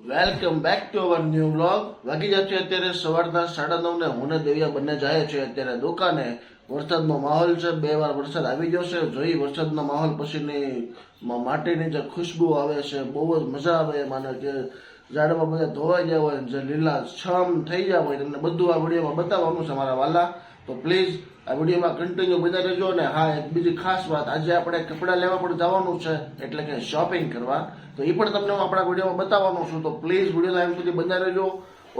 Welcome back to our new vlog. વાગી જાય છે અત્યારે સવારના 9:30 ને હું ને દેવિયા બંને જાય છે અત્યારે દુકાને. વરસાદનો માહોલ છે, 2 વાર વરસાદ આવી ગયો છે. જોઈ વરસાદનો માહોલ પછીની માટીની જે ખુશ્બુ આવે છે બહુ જ મજા આવે. માને જે ઝાડમાં બધા ધોવાઈ ગયા હોય, જે લીલા છમ થઈ ગયા હોય, તમને બધું આ વિડીયોમાં બતાવવાનું છે મારા વાલા. તો પ્લીઝ આ વિડીયોમાં કન્ટિન્યુ બના રહેજો. ને હા, એક બીજી ખાસ વાત, આજે આપણે કપડાં લેવા પણ જવાનું છે, એટલે કે શોપિંગ કરવા. તો એ પણ તમને હું આપણા વિડીયોમાં બતાવવાનું છું. તો પ્લીઝ વિડીયોના એમ સુધી બના રહેજો.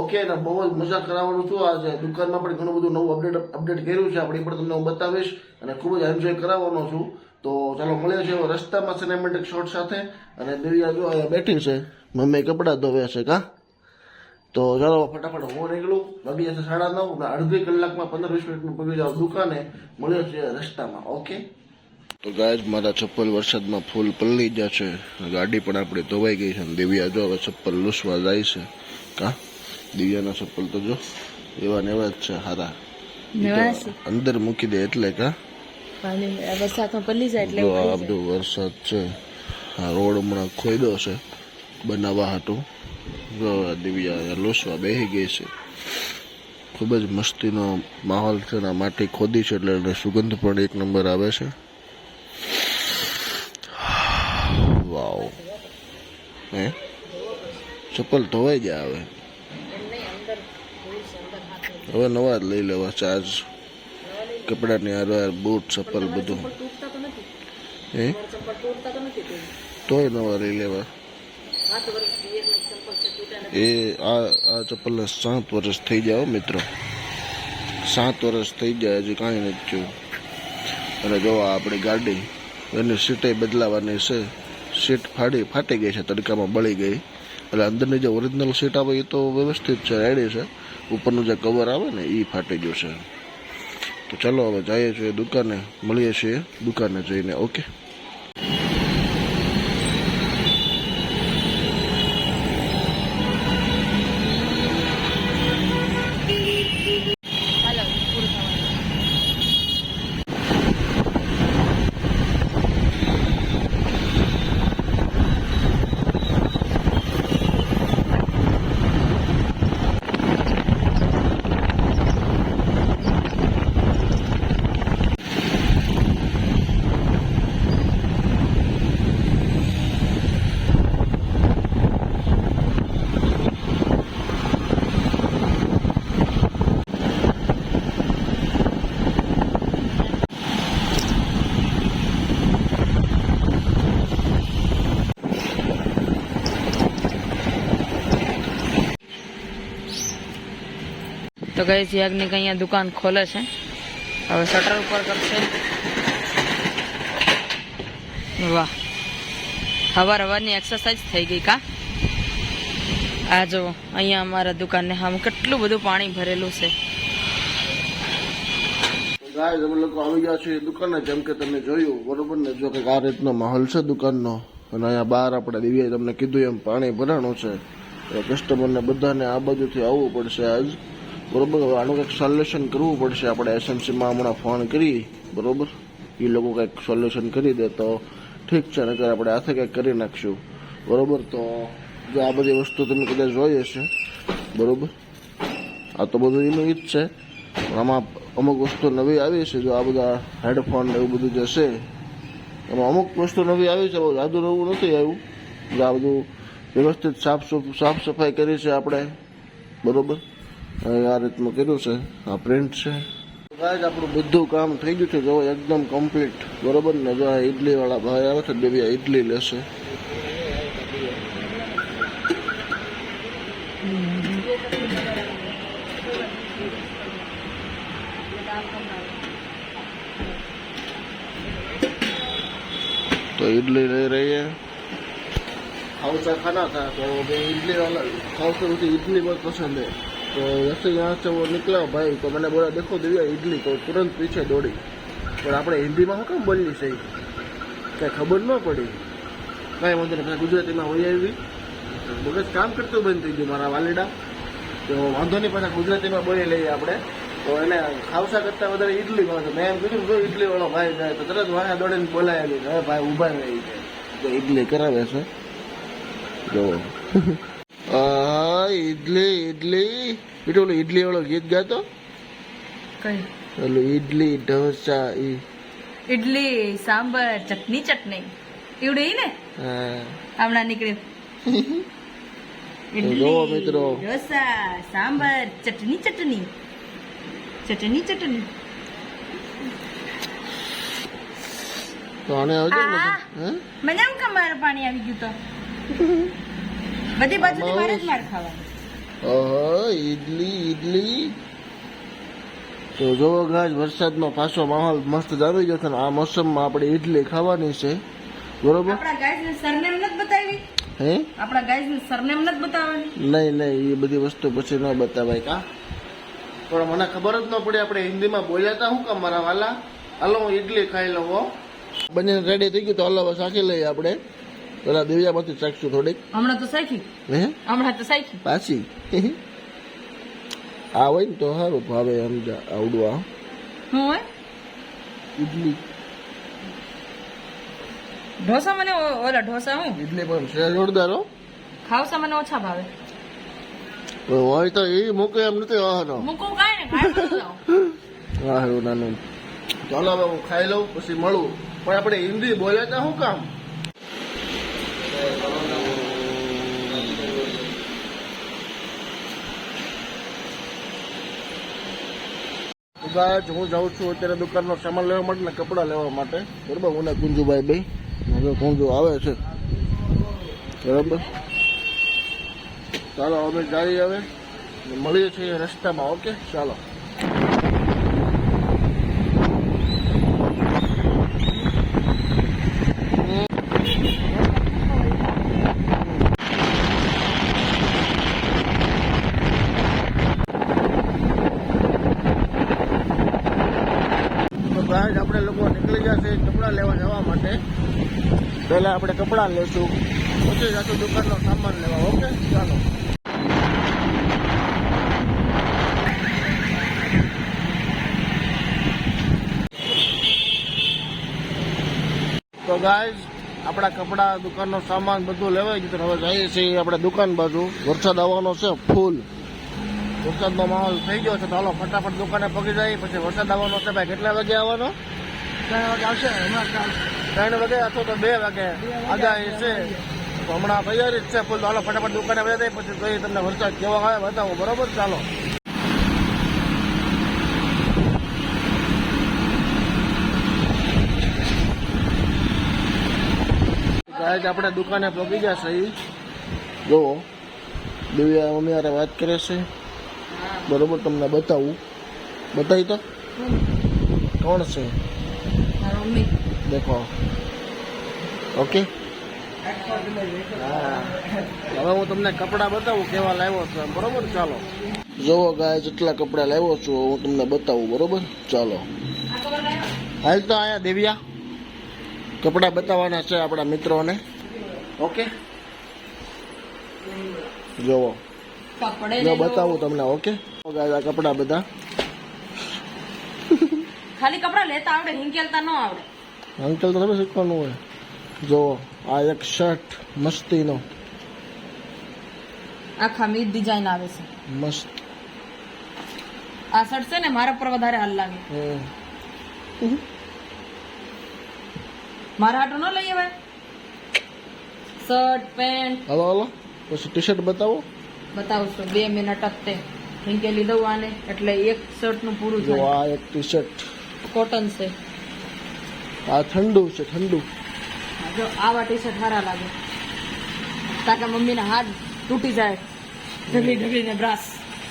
ઓકે, ને બહુ જ મજા કરાવવાનું છું. આજે દુકાનમાં પણ ઘણું બધું નવું અપડેટ કર્યું છે આપણે, એ પણ તમને હું બતાવીશ અને ખૂબ જ એન્જોય કરાવવાનો છું. તો ચાલો મળીએ છીએ રસ્તામાં સિનેમેટિક શોટ સાથે. અને દેવિયા જો અહીંયા બેઠી છે, મમ્મી કપડાં ધોવે છે કા. તો ચાલો ફટાફટ હું નીકળું. વાગી જશે 9:30 ને અડધી કલાકમાં 15-20 મિનિટમાં પગી જાવ દુકાને. મળીએ છીએ રસ્તામાં. ઓકે. તો ગાય મારા ચપ્પલ વરસાદમાં ફૂલ પલળી ગયા છે. ગાડી પણ આપણી ધોવાઈ ગઈ છે. દેવિયા જો હવે ચપ્પલ લૂસવા જાય છે કા. દિવ્યાના ચપ્પલ તો જો એવા ને એવા જ છે, હારા. અંદર મૂકી દે એટલે કા. વરસાદમાં પલળી જાય એટલે આ બધું વરસાદ છે. હા, રોડ હમણાં ખોયદો છે બનાવવા હાટું. જો દિવ્યા લૂસવા બેસી ગઈ છે. ખૂબ જ મસ્તીનો માહોલ છે ને માટી ખોદી છે એટલે એને સુગંધ પણ 1 નંબર આવે છે. વાવ. હે ચપ્પલ ધોવાઈ ગયા હવે નવા જ લઈ લેવા. ચાર્જ કપડાની હાર બૂટ ચપ્પલ બધું હે તોય નવા લઈ લેવા. એ આ ચપ્પલને 7 વર્ષ થઈ જાય મિત્રો. 7 વર્ષ થઈ જાય, હજી કાંઈ નથી થયું. અને જો આપણી ગાડી એની સીટે બદલાવાની છે. સીટ ફાટી ગઈ છે, તડકામાં બળી ગઈ. એટલે અંદરની જે ઓરિજિનલ સીટ આવે એ તો વ્યવસ્થિત છે, રેડી છે. ઉપરનું જે કવર આવે ને એ ફાટી ગયું છે. તો ચાલો હવે જઈએ છીએ દુકાને. મળીએ છીએ દુકાને જઈને. ઓકે. તો ગઈ યાજ્ઞિક અહીંયા દુકાન ખોલે છે. હવે શટર ઉપર કરશે. વાહ, હવારની એક્સરસાઇઝ થઈ ગઈ કા. આ જો અહીંયા અમારા દુકાનને આમ કેટલું બધું પાણી ભરેલું છે. ગાય અમે લોકો આવી ગયા છીએ દુકાને. જેમ કે તમે જોયું બરોબર ને, જો કે આ રીતનો માહોલ છે દુકાનનો. અને અહીંયા બહાર આપણે દિવ્યાએ તમને કીધું એમ પાણી ભરાણું છે. કસ્ટમરને બધાને આ બાજુથી આવવું પડશે આજ, બરોબર. હવે આનું કંઈક સોલ્યુશન કરવું પડશે. આપણે એસએમસીમાં હમણાં ફોન કરી, બરોબર. એ લોકો કંઈક સોલ્યુશન કરી દે તો ઠીક છે, નકર આપણે હાથે કંઈક કરી નાખશું, બરોબર. તો જો આ બધી વસ્તુ તમે કદાચ જોઈ હશે, બરોબર. આ તો બધું એનું જ છે, પણ આમાં અમુક વસ્તુ નવી આવી છે. જો આ બધા હેડફોન એવું બધું જે છે એમાં અમુક વસ્તુ નવી આવી છે. બહુ જાદુ નવું નથી આવ્યું. આ બધું વ્યવસ્થિત સાફ સફાઈ કરી છે આપણે, બરોબર. આ રીતનું કર્યું છે. આ પ્રિન્ટ છે. ગાય આપણું બધું કામ થઈ ગયું છે જો એકદમ કમ્પ્લીટ, બરોબર ને. જો આ ઇડલી વાળા ભાઈ આવે છે, દેવિયા ઇડલી લેશે. तो इडली ले रही है. खाउसा खाना था तो इडली वाला खाउसा मुझे इडली बहुत पसंद है. तो जैसे यहाँ से वो निकला भाई, तो मैंने बोला देखो दिव्या इडली, तो तुरंत पीछे दौड़ी. पर આપણે હિન્દીમાં શું કામ બોલી છે કઈ ખબર ન પડી. કાંઈ વાંધો નહીં, ગુજરાતીમાં હોઈ આવી. મગજ કામ કરતું બંધ થઈ ગયું મારા વાલીડા. તો વાંધો નહીં, પાછા ગુજરાતીમાં બોલી લઈએ આપણે. તો એને ખાવસા કરતા વધારે ઇડલી ભાવે. મેં એમ કીધું જો ઇડલી વાળો ભાઈ જાય તો તરત વાયા દોડીને બોલાયેલી. હવે ભાઈ ઉભા રહી જાય તો ઇડલી કરાવે છે જો. ઈડલી ઈડલી બેટો ઓલો ઈડલી વાળો ગીત ગાતો કઈ ઓલું ઈડલી ઢોસા ઈ ઇડલી સાંબર ચટણી એવડે ને હા હમણાં નીકળ્યું જોવો મિત્રો. ઢોસા સાંબર ચટણી તો આને આવજો ને આ. હે મને એમ કે મારું પાણી આવી ગયું તો બધી બાજુથી મારે જ માર ખાવાનું ઓહો ઈડલી ઈડલી તો જો ગાજ વરસાદનો પાછો માહોલ મસ્ત જામી ગયો છે ને આ મોસમમાં આપણે ઈડલી ખાવાની છે બરોબર આપણા ગાઈસ ને સરનેમ નથી બતાવી હે આપણા ગાઈસ ને સરનેમ નથી બતાવવાની નહીં એ બધી વસ્તુ પછી ન બતાવાય કા પણ મને ખબર જ ન પડી આપણે હિન્દીમાં બોલ્યા હતા હું કામ મારા વાલા હાલો હું ઈડલી ખાઈ લઉં હો બંને રેડી થઈ ગયું તો હલો શાકી લઈએ આપણે પેલા દિવ્યામાંથી ચાખશું થોડીક હમણાં તો સાચી પાછી આ હોય ને તો સારું ભાવે સમજા આવડવા હું હોય ઈડલી ઢોસા મને ઓલા ઢોસા હું ઈડલી પણ છે જોરદાર હો ખાવસા મને ઓછા ભાવે હોય તો એ મૂકે એમ નથી વાહનો મૂકું કાંઈ ને ખાઈ બધું જાઉં. સારું નાનું ચાલો હવે હું ખાઈ લઉં પછી મળું પણ આપણે હિન્દી બોલ્યા હતા શું કામ હું જાઉં છું અત્યારે દુકાનનો સામાન લેવા માટે ને કપડાં લેવા માટે બરાબર હું ને કુંજુભાઈ બે હવે કુંજુ આવે છે બરાબર ચાલો અમે જઈએ હવે મળીએ છીએ રસ્તામાં ઓકે ચાલો આપણે લોકો નીકળી જશે કપડાં લેવા જવા માટે પહેલા આપણે કપડાં લેશું પછી જશું દુકાનનો સામાન લેવા ઓકે ચાલો તો ગાઈઝ આપણા કપડાં દુકાનનો સામાન બધું લેવાઈ ગયું હવે જઈએ છીએ આપણે દુકાન બાજુ વરસાદ આવવાનો છે ફૂલ વરસાદનો માહોલ થઈ ગયો છે તો હાલો ફટાફટ દુકાને પગી જાય પછી વરસાદ આવવાનો છે ભાઈ કેટલા વાગે આવવાનો 3 વાગે આવશે હમણાં 3 વાગે અથવા તો 2 વાગે આગાહી છે તો હમણાં તૈયારી જ છે ફૂલ તો હાલો ફટાફટ દુકાને વહી જાય પછી જોઈએ તમને વરસાદ કેવો આવે બતાવો બરોબર ચાલો ગાઈઝ આપણે દુકાને પહોંચી ગયા છે જો દિવ્યા મમ્મી હારે વાત કરે છે બરોબર તમને બતાવું બતાવી તો કોણ છે દેખો ઓકે હવે હું તમને કપડાં બતાવું કેવા લાવ્યો છું બરોબર ચાલો જોવો ગાય જેટલા કપડાં લાવ્યો છું હું તમને બતાવું બરોબર ચાલો હાલ તો આયા દેવ્યા કપડાં બતાવવાના છે આપણા મિત્રોને ઓકે જોવો જો બતાવું તમને ઓકે ગાય આ કપડાં બધા ખાલી કપડા લેતા આવડે હિંકેલતા ન આવડે અંકલ તો તમે શીખવાનું હોય જોવો આ એક શર્ટ મસ્તીનો આખા મીડ ડિઝાઇન આવે છે મસ્ત આ શર્ટ છે ને મારા પર વધારે હાલ લાગે મારા હાટો ન લઈએ ભાઈ શર્ટ પેન્ટ હલો હલો પછી ટી શર્ટ બતાવો બતાવશો 2 મિનિટ ટકતે હિંકેલી દઉં આને એટલે એક શર્ટ નું પૂરું જો થાય આ એક ટી શર્ટ કોટન છે આ ઠંડુ છે ઠંડુ જો આવા ટી શર્ટ સારા લાગે તાકે મમ્મીના હાથ તૂટી જાય ઢગલી ઢગલીને બ્રાસ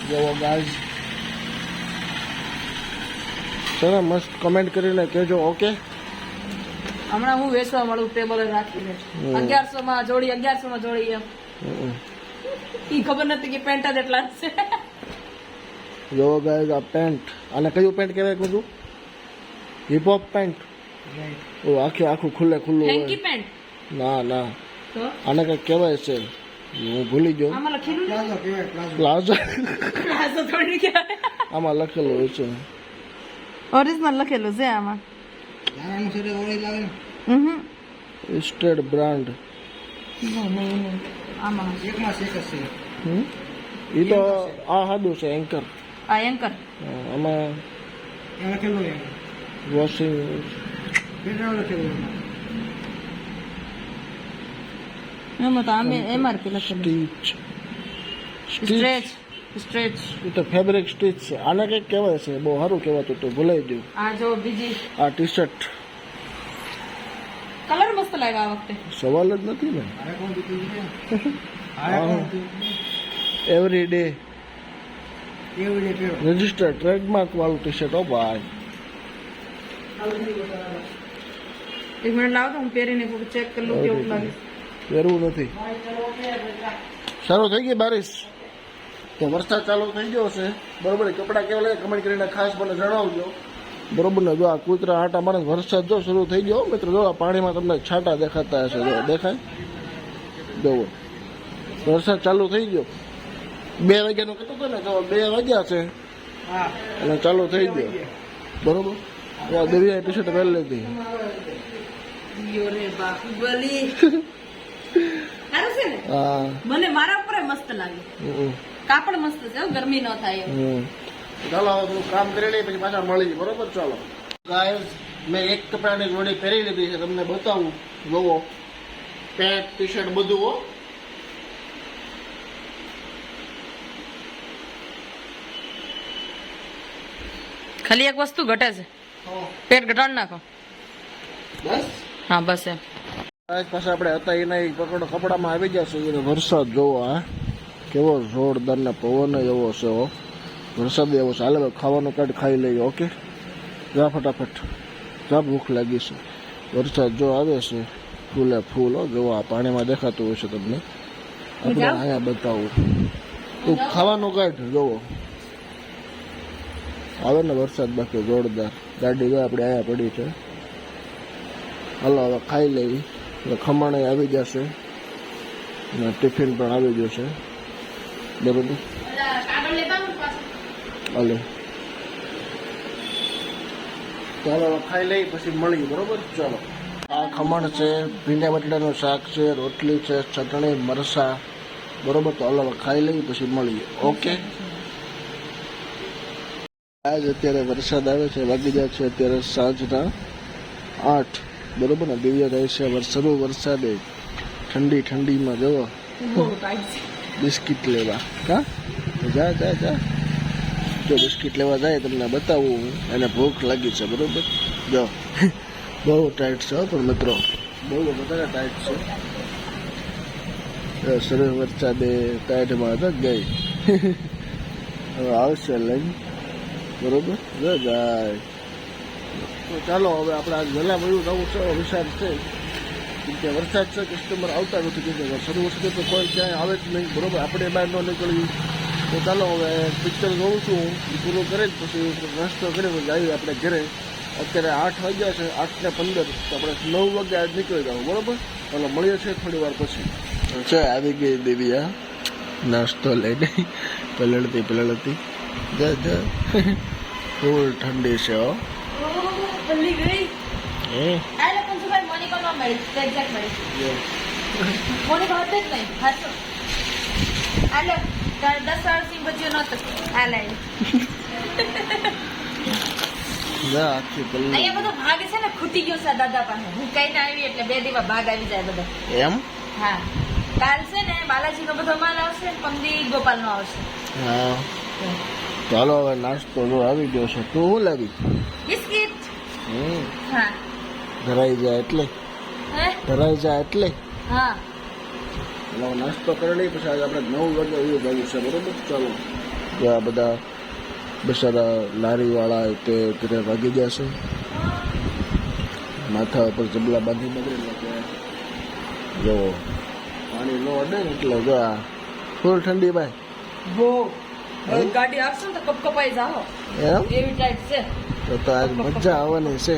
જોવો ગાઈઝ ચલો મસ્ત કમેન્ટ કરીને કહેજો ઓકે હમણાં હું વેચવા મળું ટેબલ રાખીને 1100 માં જોડી 1100 માં જોડી એમ ઈ ખબર નથી કે પેન્ટ જ એટલા જ છે જોવો ગાઈઝ આ પેન્ટ આને કયું પેન્ટ કહેવાય કીધું હિપ હોપ પેન્ટ ઓ આખું ખુલ્લે ખુલ્લું હેન્કી હોય પેન્ટ ના ના તો આને કઈ કહેવાય છે હું ભૂલી ગયો આમાં લખેલું પ્લાઝો પ્લાઝો થોડી કહેવાય આમાં લખેલું હોય છે ઓરિજિનલ લખેલું છે આમાં સ્ટેડ બ્રાન્ડ નહીં આમાં એકમાં છે એ તો આ સાદું છે એન્કર. આ એન્કર આમાં વોશિંગ એમાં તો આમે એમઆરપી લખેલું. સ્ટીચ સ્ટ્રેચ એ તો ફેબ્રિક સ્ટીચ છે. આને કંઈક કહેવાય છે, બહુ સારું કહેવાતું તો ભૂલાઈ ગયું. આ જો બીજી આ ટી શર્ટ કલર મસ્ત લાગ્યા આ વખતે. સવાલ જ નથી ને. એવરી ડે રજિસ્ટર ટ્રેડમાર્ક વાળું ટી શર્ટ. ઓ ભાઈ એક મિનિટ લાવો તો હું પહેરીને ચેક કરી લઉં કેવું લાગે. પહેરવું નથી. સારું થઈ ગઈ બારિશ. તો વરસાદ ચાલુ થઈ ગયો છે બરોબર. કપડાં કેવા લાગે કમેન્ટ કરીને ખાસ મને જણાવજો બરોબર ને. જો આ કૂતરા આટા મારે વરસાદ જો શરૂ થઈ ગયો મિત્રો. જો આ પાણીમાં તમને છાંટા દેખાતા હશે. જો દેખાય જોવો વરસાદ ચાલુ થઈ ગયો. 2 વાગ્યાનું કહેતો હતો ને તો 2 વાગ્યા છે અને ચાલુ થઈ ગયો બરોબર. દેવીએ ટી શર્ટ પહેરી લીધી. હા મને મારા ઉપર મસ્ત લાગે. કાપડ મસ્ત છે, ગરમી ન થાય એવું. ચાલો હવે થોડું કામ કરી લઈએ પછી પાછા મળી બરોબર. ચાલો ગાઈસ મેં એક કપડાની જોડી પહેરી લીધી છે, તમને બતાવું. જોવો પેન્ટ ટી શર્ટ બધું હો. ખાલી એક વસ્તુ ઘટે છે, પેટ ઘટાડી નાખો. બસ હા બસ એમ. પાછા આપણે હતા એના પકડો કપડામાં આવી જશે. વરસાદ જોવો હા કેવો જોરદાર ને પવન એવો છે. વરસાદ એવો છે. હાલે ખાવાનું કાઢ ખાઈ લઈએ. ઓકે જા ફટાફટ જા, ભૂખ લાગી છે. વરસાદ જો આવે છે ફૂલે ફૂલ. જો આ પાણીમાં દેખાતું હોય છે તમને. આપણે અહીંયા બતાવું. તું ખાવાનું કાઢ જોવો આવે ને વરસાદ બાકી જોરદાર. ગાડી જો આપણે અહીંયા પડી છે. હાલો હવે ખાઈ લેવી. ખમણ આવી જશે ને ટિફિન પણ આવી જશે બરોબર. હાલો ચાલો ખાઈ લઈ પછી મળીએ બરોબર. ચાલો આ ખમણ છે, ભીંડા બટાટાનું શાક છે, રોટલી છે, ચટણી મરસા બરોબર. તો હાલો ખાઈ લઈ પછી મળીએ. ઓકે આજ અત્યારે વરસાદ આવે છે. વાગી જાય છે અત્યારે સાંજના 8 બરોબર ને. દિવ્યા જાય છે શરૂ વરસાદે ઠંડી ઠંડીમાં જવો બિસ્કિટ લેવા. હા જા જા જા. જો બિસ્કિટ લેવા જાય તમને બતાવું. એને ભૂખ લાગી છે બરોબર. જો બહુ ટાઈટ છે પણ મિત્રો બહુ વધારે ટાઈટ છે. શરૂ વરસાદે ટાઈટમાં તો ગઈ. હવે આવશે લઈને બરોબર. જાય તો ચાલો હવે આપણે આજ વહેલા મળ્યું નવું છે વિચાર છે. કેમ કે વરસાદ છે, કસ્ટમર આવતા નથી. કેમ કે શરૂ વરસાદે તો કોઈ ક્યાંય આવે જ નહીં બરોબર. આપણે બહાર ન નીકળ્યું તો ચાલો હવે પિક્ચર જોઉં છું એ પૂરું કરે જ પછી નાસ્તો કરીને જઈએ આપણે ઘરે. અત્યારે 8 વાગ્યા છે, 8:15. તો આપણે 9 વાગે આજ નીકળી જવું બરોબર. ચાલો મળીએ છીએ થોડી વાર પછી. છે આવી ગઈ દેવિયા નાસ્તો લઈને પલળતી જા જા. ફૂલ ઠંડી છે હો. પલ્લી ગઈ. હે આ લોકો સુભાઈ મોનિકા નો મળી એક્ઝેક્ટ મળી. મોનિકા હોતે જ નહીં હાચો. આલે 10 વર્ષની બચ્યો નતો. આ લાઈ જા આખી પલ્લી. અહીંયા બધો ભાગ છે ને ખૂટી ગયો છે દાદા પાસે. હું કઈ ના આવી એટલે 2 દિવસ ભાગ આવી જાય બધા. એમ હા કાલ છે ને બાલાજી નો બધો માલ આવશે, પંદી ગોપાલ નો આવશે. હા ચાલો હવે નાસ્તો જો આવી ગયો છે. તું શું લાવી? બિસ્કિટ. હા ધરાઈ જાય એટલે હે ધરાઈ જાય એટલે હા. એટલે નાસ્તો કરી લઈ પછી આજે આપણે 9 વાગે એવું જવું છે બરોબર. ચાલો જો આ બધા બસારા લારીવાળા તે ઘરે વાગી જશે. માથા ઉપર જબલા બાંધી બગડે જો પાણી ન અડે ને એટલે જો આ ફૂલ ઠંડી ભાઈ. બહુ ગાડી આપશે ને તો કપકપાઈ જાઓ એમ એવી ટાઈપ છે. તો આજ મજા આવવાની છે.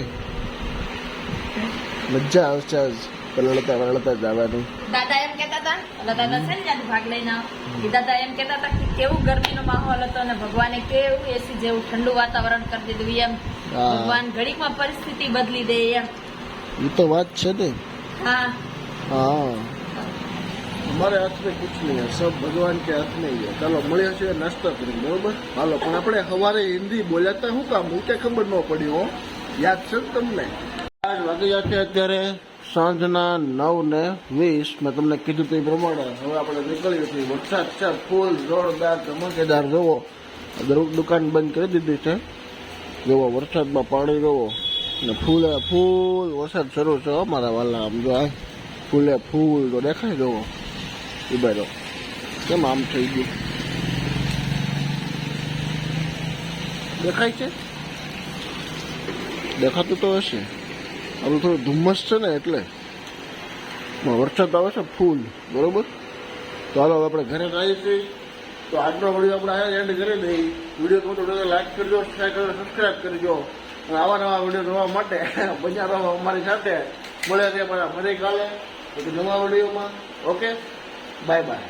મજા આવશે આજ પલળતા જવાની. દાદા એમ કેતા હતા એટલે દાદા છે ને ત્યાંથી ભાગ લઈને આવો. દાદા એમ કેતા હતા કે કેવું ગરમીનો માહોલ હતો અને ભગવાને કેવું એસી જેવું ઠંડુ વાતાવરણ કરી દીધું એમ. ભગવાન ઘડીકમાં પરિસ્થિતિ બદલી દે એમ. એ તો વાત છે ને. હા હા हमारे हाथ में कुछ नहीं है, सब भगवान के हाथ में ही है। चलो મળીએ છીએ નાસ્તો કરી, બરોબર? હાલો, પણ આપણે સવારે હિન્દી બોલ્યા શું કામ? હું ક્યાં ખબર ન પડી હો, યાદ છે ને તમને? 8 વાગી ગયા છે અત્યારે, સાંજના 9:20. મેં તમને કીધું તે પ્રમાણે હવે આપણે નીકળીએ છીએ. વરસાદ છે ફૂલ જોરદાર ધમાકેદાર. જોવો દુકાન બંધ કરી દીધી છે. જોવો વરસાદમાં પાણી જોવો ને ફૂલે ફૂલ વરસાદ શરૂ છે અમારા વાલા. આમ જો આ ફૂલે ફૂલ તો દેખાય. જોવો ઉભા કેમ આમ થઈ ગયું દેખાય છે? દેખાતું તો હશે. આપણું થોડું ધુમ્મસ છે ને એટલે વરસાદ આવે છે ફૂલ, બરોબર? તો હાલો આપણે ઘરે જઈએ છીએ. તો આજનો વિડીયો આપણે અહીંયા એન્ડ કરી દઈએ. વિડીયો ગમતો હોય તો લાઈક કરજો, શેર કરજો, સબસ્ક્રાઈબ કરજો. અને આવા નવા વિડીયો જોવા માટે બન્યા રહો અમારી સાથે. મળે છે ફરી કાલે એક નવા વિડીયોમાં. Okay, bye bye.